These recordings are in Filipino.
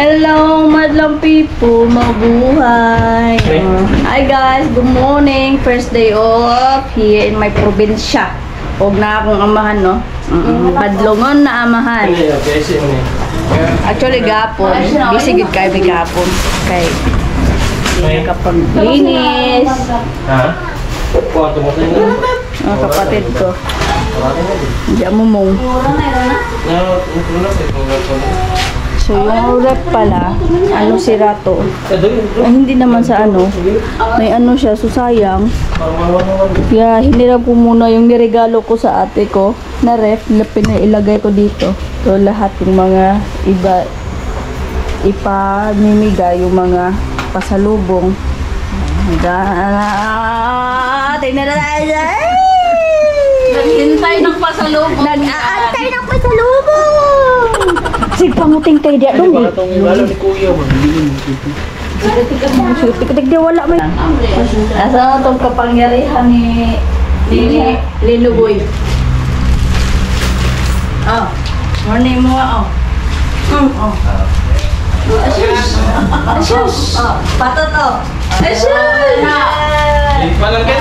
Hello, madlang people, mabuhay. Hi guys, good morning. First day off here in my probinsya. Huwag na akong amahan, no? Badlongon na amahan. Actually, gapon. Busy good kayo may gapon. Kay hindi nakapaglinis. Mga kapatid ko. Hindi mo mong. So, yung rep pala, ano sira to? Hindi naman sa ano. May ano siya, so sayang. Kaya hinirap ko muna yung niregalo ko sa ate ko na rep, pinailagay ko dito. So, lahat yung mga iba, ipamimigay yung mga pasalubong. Tingnan na tayo. Naghintay ng pasalubong. Nag-aantay ng pasalubong. Sigpanguting kayo diya doon eh. Wala ni Kuya, magbili mo dito. Tik-tik di wala mo. Asa na itong kapangyarihan ni Linuboy. Oh, morning mo oh. Oh. Asyos. Oh, patot oh. Asyos. Palangkin.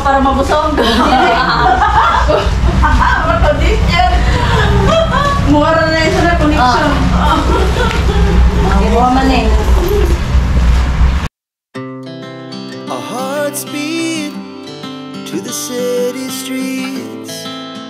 Para mabusog. Mura na isa na connection. Buha man eh. Our hearts beat to the city streets.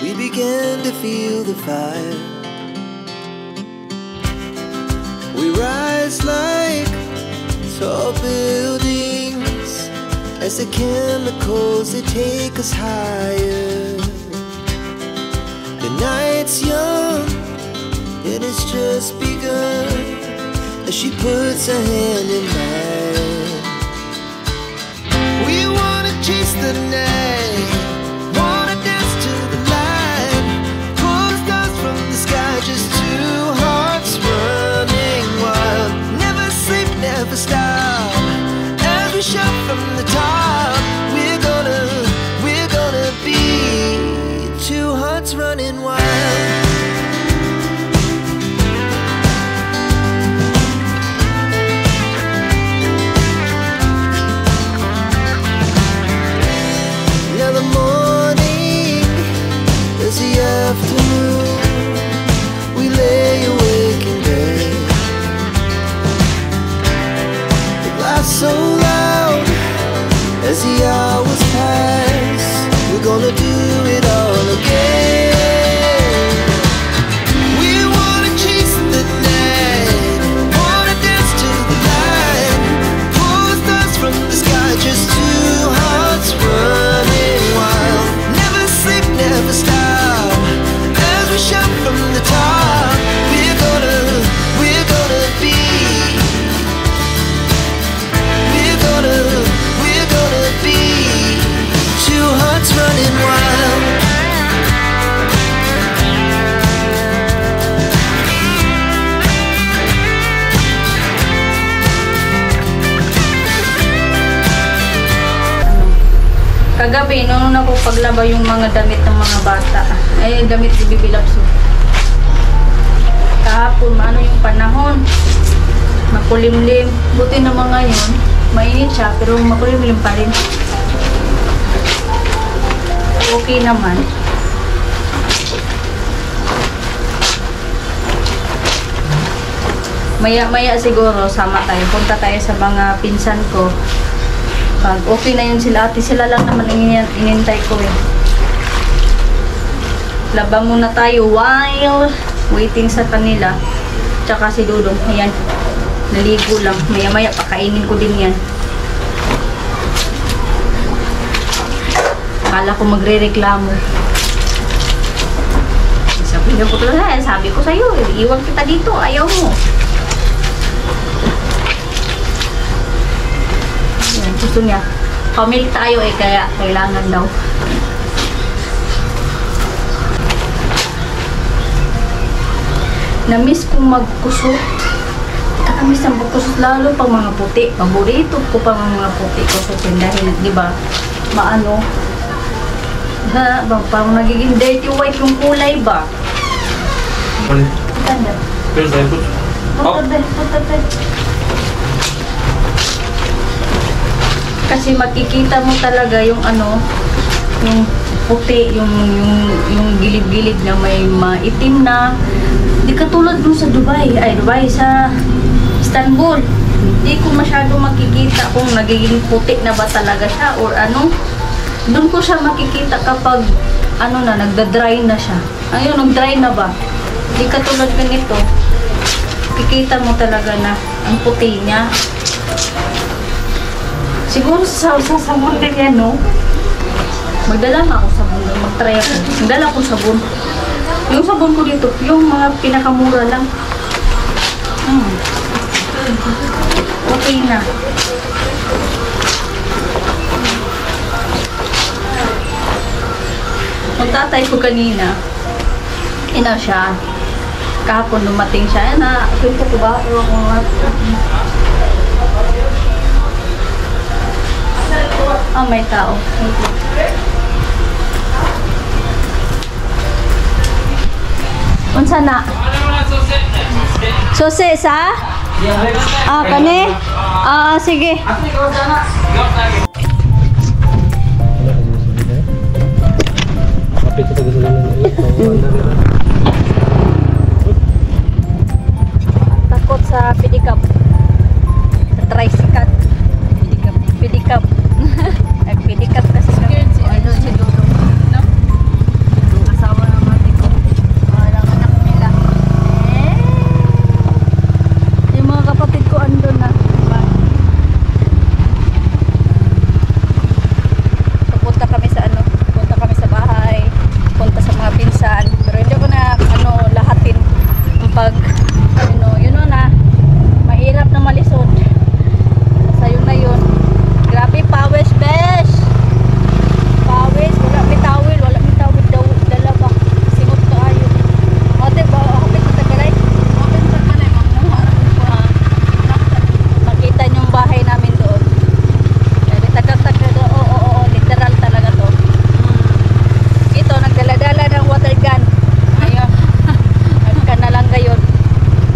We began to feel the fire. We rise like tall buildings as the chemicals, they take us higher. The night's young, and it's just begun, as she puts her hand in mine. We wanna chase the night, wanna dance to the light, pull the stars from the sky, just two hearts running wild. Never sleep, never stop, as we shout from the top. We're gonna be two hearts running wild. Now the morning is the afternoon. We lay awake in bed. The glass so loud as the hours pass. We're gonna do it all again. We wanna chase the night, wanna dance to the light, pull the stars from the sky, just two hearts running wild. Never sleep, never stop, as we shout from the top. We're gonna be, we're gonna be two hearts running wild. Kagabi, nung nakupaglaba yung mga damit ng mga bata. Damit si Bibi Lapso. Kahapon, ano yung panahon? Makulimlim. Buti naman ngayon, mainit siya, pero makulimlim pa rin. Okay naman. Maya-maya siguro, sama tayo. Punta tayo sa mga pinsan ko. Pag okay na yun sila, ate sila lang naman inintay ko eh. Laba muna tayo while waiting sa kanila. Tsaka si Dudong, ayan, naligo lang. Maya-maya, pakainin ko din yan. Akala ko magre-reklamo. Sabi ko sa'yo, iwan kita dito, ayaw mo. Ayan, gusto niya. Family tayo eh, kaya kailangan daw. Namiss kong magkusot. Nakamiss ang magkusot lalo pag mga puti. Paborito ko pa mga puti kusutin dahil, di ba, maano, Ha, parang nagiging dirty white yung kulay ba? Tanda. Putabe. Kasi makikita mo talaga yung ano, yung puti, yung gilid-gilid na may maitim na. Di katulad dun sa Dubai, sa Istanbul. Hindi ko masyado makikita kung nagiging puti na ba talaga siya or ano. Doon ko siya makikita kapag ano na, nagda-dry na siya. Ayun, nag-dry na ba? Di katulad ganito. Kikita mo talaga na ang puti niya. Siguro sa sabon din yan, no? Magdala na ako sabon. Mag-try ako. Magdala ako sabon. Yung sabon ko dito, yung mga pinakamura lang. Okay na. Magtatay ko kanina. Ina siya. Kahapon dumating siya. Na, kwento ko ba? Ewan ko nga. Ah, may tao. Unsa na? Sose sa? Ah, kani? Ah, sige. Kapit ito gusto Takot sa pedicab. Sa tricycle. Pedicab. Nag-pedicab kasi kami. Ano siguro. No? Asawa ng mati ko. Walang anak nila. Yung mga kapatid ko andun na. Pupunta kami sa ano. Punta kami sa bahay. Punta sa mga pinsan. Pero hindi ko na ano lahatin. Pag yun na. Mahirap na malisod. Sa yun na yun. Grabe, pawis, besh! Pawis, wala may tawil daw, dala ba? Singot ka ayo. Ate, ba, hapit na tagalay? Hapit na tagalay, magmuharap ko ha. Makita niyo yung bahay namin doon. Kaya tagal-tagal doon, oo, literal talaga to. Ito, nagdala-dala ng water gun. Ayun. Nagka na lang gayon.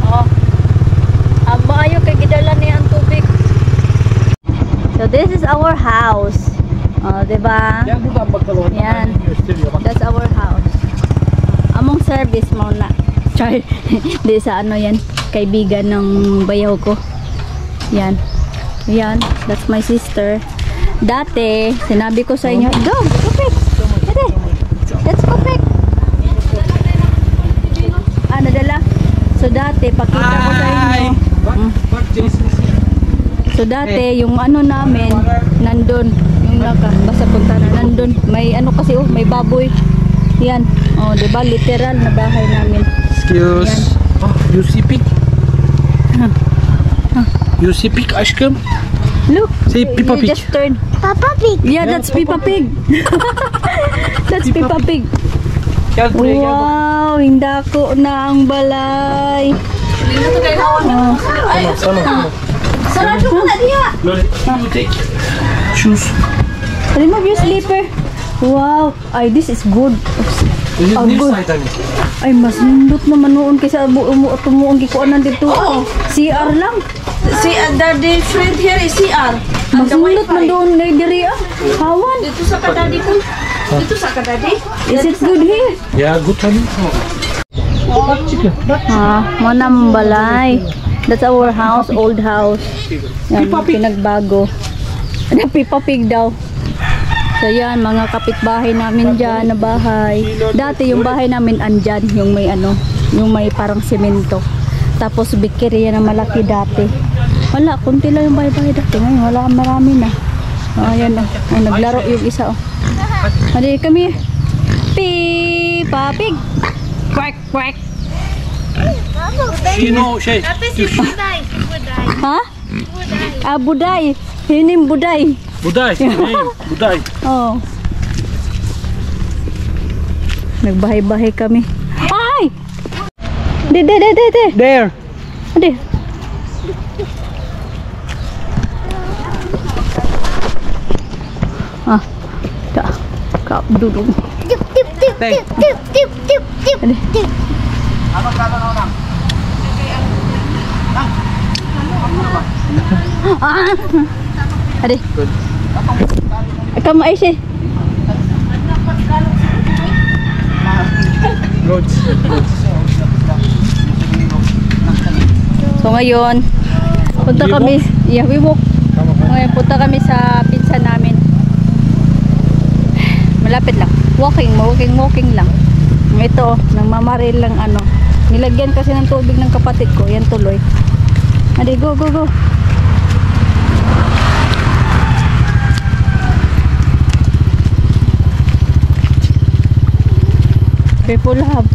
Oo. Maayo kay gidala niya ang tubig. So this is our house. Oh, diba? Yan. That's our house. Among service mo na. Char. Di sa ano yan. Kaibigan ng bayaw ko. Yan. Yan. That's my sister. Dati, sinabi ko sa inyo, go! Perfect! Dati! That's perfect! Ah, nadala? So dati, pakita ko sa inyo. So dati, yung ano namin, nandun, yung basta punta na, nandun, may ano kasi, may baboy. Yan, oh, diba, literal na bahay namin. Excuse. Oh, you see pig? You see pig, aşkım? Look, Say Peppa you Pig. just turned. Peppa Pig. Yeah, that's Peppa Pig. That's Peppa Pig. Gel buraya, gel bak. Wow, hindako na ang balay. Oh. Tamam. Sarado mo na diya. Böyle, you take. Choose. Remove your slipper. Wow, ay this is good. This is Oh, this good. side, I mean. Ay mas nindot naman noon kaysa tumuong gikuanan dito. Oo. CR lang. See, the friend here is CR. Mas nindot man doon na diri ah. Hawan. Dito sa kadadi ko. Dito sa kadadi. Is it good here? Ya, good I mean. Bak çıkın. Bak. Manang balay. That's our house, old house. Yan, pinagbago. Peppa Pig daw. So yan, mga kapitbahay namin dyan na bahay. Dati yung bahay namin andyan, yung may ano, yung may parang semento. Tapos bikiri yan na malaki dati. Wala, kunti lang yung bahay-bahay dati. Ngayon, wala, marami na. Ayan o, naglaro yung isa o. Hadi kami. Peppa Pig. Quack, quack. Şino şey. Ha? Ah, buday. Hinim buday. Buday. Neyim? Buday. Oh. Nagbahay-bahay kami. Ay! De. There. Ade. Ah. Kap dudong. Teng. Ade. Kamu ay siya. Roads. So ngayon, punta kami, we walk. Ngayon punta kami sa pinsan namin. Malapit lang. Walking lang. Ito, nagmamaril lang ano. Nilagyan kasi ng tubig ng kapatid ko. Yan tuloy. Ade, go. People have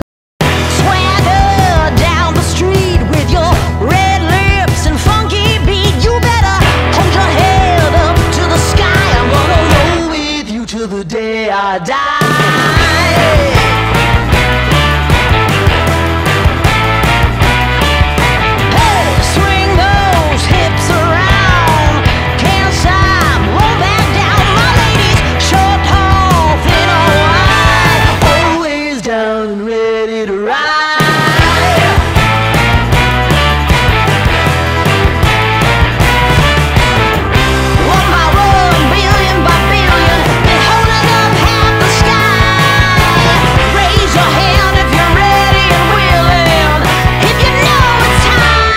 Swagger down the street with your red lips and funky beat. You better hold your head up to the sky. I'm gonna roll with you till the day I die. Hey, swing those hips around. Can't stop, roll back down. My ladies, short, tall, thin or wide, always down and ready to ride. One by one, billion by billion, been holding up half the sky. Raise your hand if you're ready and willing, if you know it's time.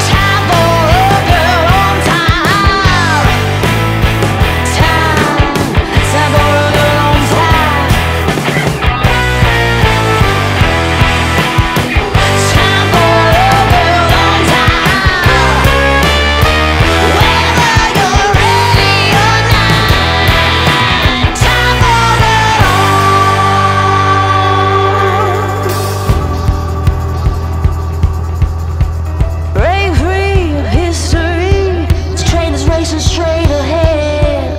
Time for a girl on time. Time for a girl on time. Time for a girl on time. Whether you're ready or not, time for it all. Break free of history. This train is racing straight ahead.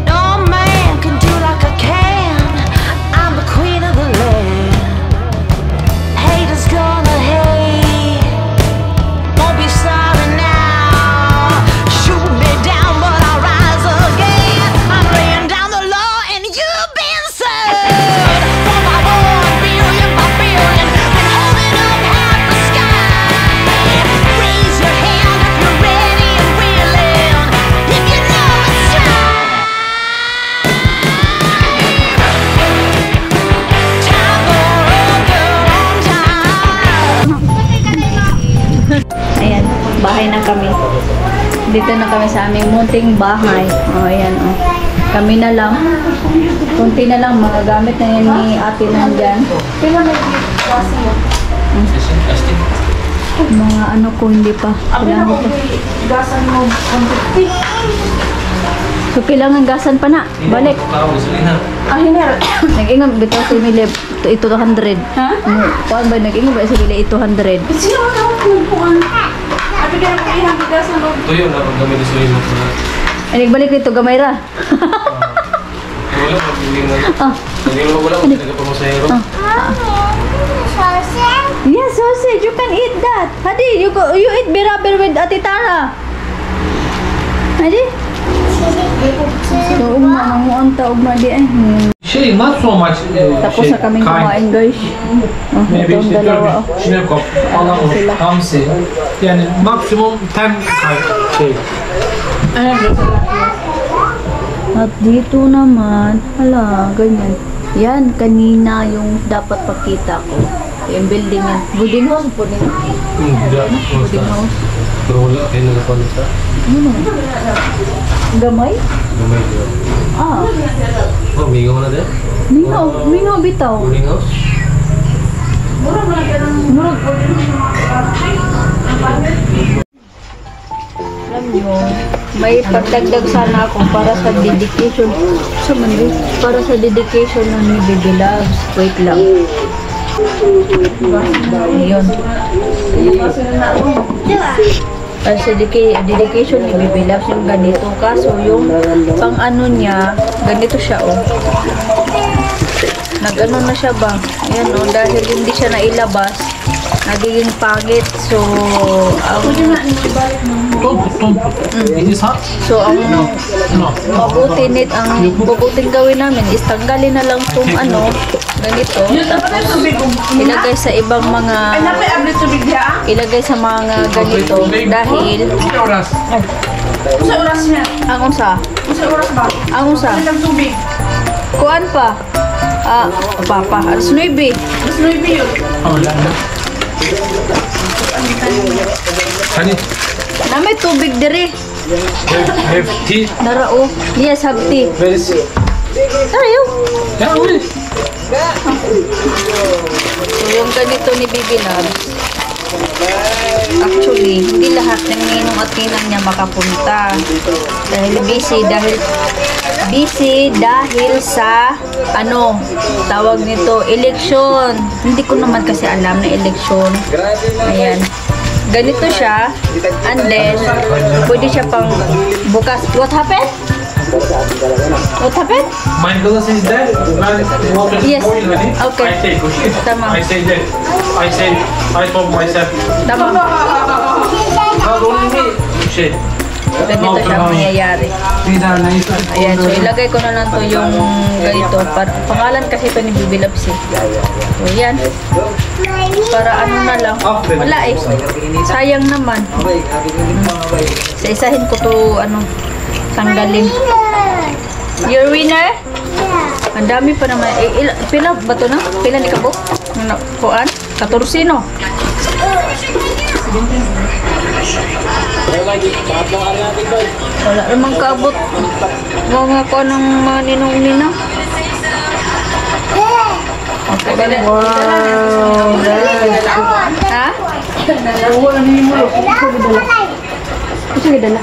No man can do like I can. I'm the queen of the land. Haters gonna hate. Won't be sorry now. Shoot me down, but I'll rise again. I'm laying down the law, and you've been served. One by one, billion by billion, been holding up half the sky. Raise your hand if you're ready and willing, if you know it's time. Time for a girl on time. Ayan, bahay na kami. Dito na kami sa aming munting bahay. O, ayan, o. Kami na lang. Kunti na lang, mga gamit na yan ni ate nandyan. Mga ano ko, hindi pa. Kailangan ko. So, kailangan gasan pa na. Balik. Ah, hinir. Nag-ingam, bitaw si Mili, ito 200. Ha? Kuan ba, nag-ingam ba si Mili, 200. Sino ang tawag ng buwan? Abi ka na kailang bigasan mo. Tuyo na pag kami disuyo mo na. Ay, nagbalik dito, gamay ra. Wala pag hindi na. Ah. Hindi mo wala kung nagpapamasahero. Yes, sausage. You can eat that. Hadi, you eat birabir with Ate Tara. Hadi. So, ugma di ay. Şey, not so much Tapos na kaming kumain, guys. Oh, Maybe itong işte dalawa. 4 Çinekop falan o, hamsi. Yani maksimum 10 şey. At dito naman, hala, ganyan. Yan, kanina yung dapat pakita ko. Yung building yan. Boarding house po din. Güzel. Boarding house. Pero wala kayo nagpalita. Ano? Gamay? Lumay diyor. Ah, Oh, mingaw na din? mingaw bitaw. Boarding house? Murag. Alam nyo, may pagdagdag sana ako para sa dedication. Para sa dedication ng ni Baby Loves. Wait lang. Ayun. Para sa dedication ni Baby Loves yung ganito. Kaso yung pang ano niya, ganito siya oh. Nag-ano na siya ba? Ayan oh, dahil hindi siya nailabas. nagiging pangit. So, It is hot? so ang No. mabuting gawin namin is tanggalin na lang itong ano, ganito. Tapos, ilagay sa ibang mga, Napay-ablit tubig niya. ilagay sa mga ganito. Dahil, Oras. Sa oras niya. ang unsa, Sa oras ba? ang unsa, Ang tubig. kuan pa, papa, alas 9. Mas 9 yun. Wala na. Honey, Na may tubig diri. have tea. Narao. Yes, have tea. Where is it? Tayo. Yeah, wait. So, yung ganito ni Bibi Labs, actually, hindi lahat ng ninong at ninang niya makapunta. Dahil busy dahil sa, ano, tawag nito, eleksyon. Hindi ko naman kasi alam na eleksyon. Ayan. Ganito siya, and then, pwede siya pang bukas. What happened? What happened? My glass is there. Water is Yes. boiling. Okay. I take, okay? Tama. I say that. I told myself. Tama. Not only me. Shit. Ganito siya mangyayari. These are nice. Ayan, so ilagay ko na lang to yung ganito. Pangalan kasi ito ni Bibi Labs eh. So yan. Para ano na lang. Wala eh. Sayang naman. Isa-isahin ko to, ano, tanggalin. Your winner? Ang dami pa naman. Pila ba to na? Pila ni Kabok? Kuan? 14 no? Wala namang kaabot. Mga ko ng mga ninong-nina. Okay, wow. Ha? Wala na yung mulo. Sige, dala.